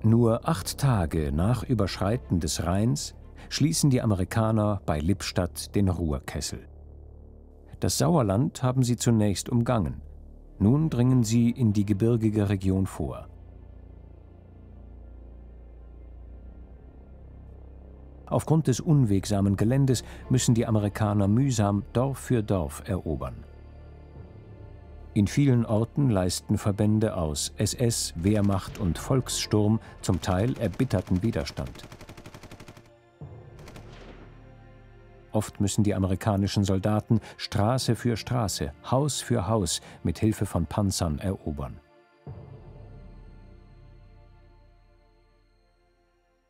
Nur 8 Tage nach Überschreiten des Rheins schließen die Amerikaner bei Lippstadt den Ruhrkessel. Das Sauerland haben sie zunächst umgangen. Nun dringen sie in die gebirgige Region vor. Aufgrund des unwegsamen Geländes müssen die Amerikaner mühsam Dorf für Dorf erobern. In vielen Orten leisten Verbände aus SS, Wehrmacht und Volkssturm zum Teil erbitterten Widerstand. Oft müssen die amerikanischen Soldaten Straße für Straße, Haus für Haus mit Hilfe von Panzern erobern.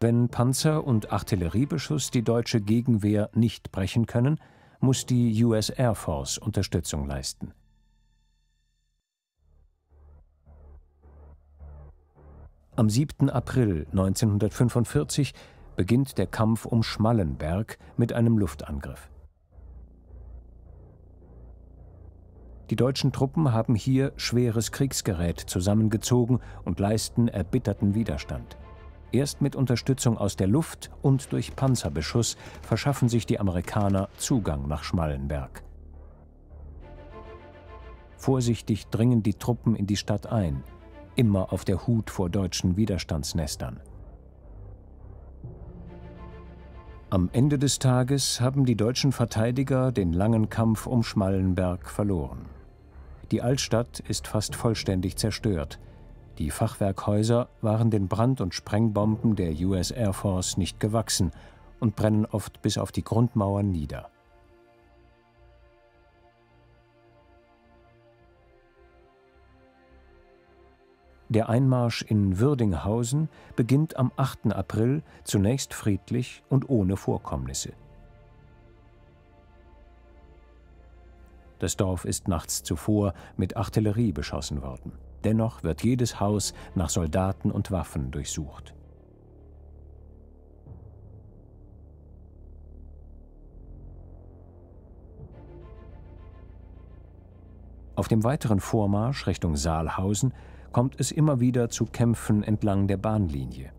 Wenn Panzer und Artilleriebeschuss die deutsche Gegenwehr nicht brechen können, muss die US Air Force Unterstützung leisten. Am 7. April 1945 beginnt der Kampf um Schmallenberg mit einem Luftangriff. Die deutschen Truppen haben hier schweres Kriegsgerät zusammengezogen und leisten erbitterten Widerstand. Erst mit Unterstützung aus der Luft und durch Panzerbeschuss verschaffen sich die Amerikaner Zugang nach Schmallenberg. Vorsichtig dringen die Truppen in die Stadt ein, immer auf der Hut vor deutschen Widerstandsnestern. Am Ende des Tages haben die deutschen Verteidiger den langen Kampf um Schmallenberg verloren. Die Altstadt ist fast vollständig zerstört. Die Fachwerkhäuser waren den Brand- und Sprengbomben der US Air Force nicht gewachsen und brennen oft bis auf die Grundmauern nieder. Der Einmarsch in Würdinghausen beginnt am 8. April zunächst friedlich und ohne Vorkommnisse. Das Dorf ist nachts zuvor mit Artillerie beschossen worden. Dennoch wird jedes Haus nach Soldaten und Waffen durchsucht. Auf dem weiteren Vormarsch Richtung Saalhausen kommt es immer wieder zu Kämpfen entlang der Bahnlinie.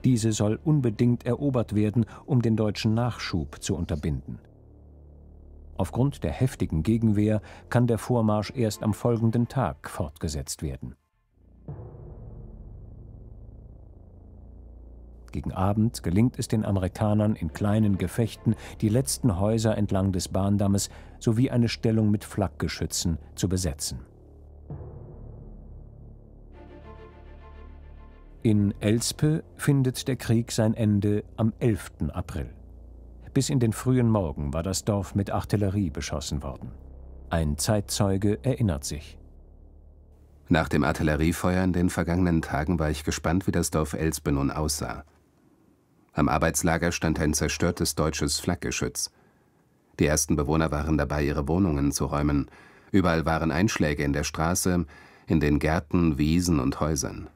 Diese soll unbedingt erobert werden, um den deutschen Nachschub zu unterbinden. Aufgrund der heftigen Gegenwehr kann der Vormarsch erst am folgenden Tag fortgesetzt werden. Gegen Abend gelingt es den Amerikanern in kleinen Gefechten, die letzten Häuser entlang des Bahndammes sowie eine Stellung mit Flakgeschützen zu besetzen. In Elspe findet der Krieg sein Ende am 11. April. Bis in den frühen Morgen war das Dorf mit Artillerie beschossen worden. Ein Zeitzeuge erinnert sich. Nach dem Artilleriefeuer in den vergangenen Tagen war ich gespannt, wie das Dorf Elspe nun aussah. Am Arbeitslager stand ein zerstörtes deutsches Flakgeschütz. Die ersten Bewohner waren dabei, ihre Wohnungen zu räumen. Überall waren Einschläge in der Straße, in den Gärten, Wiesen und Häusern.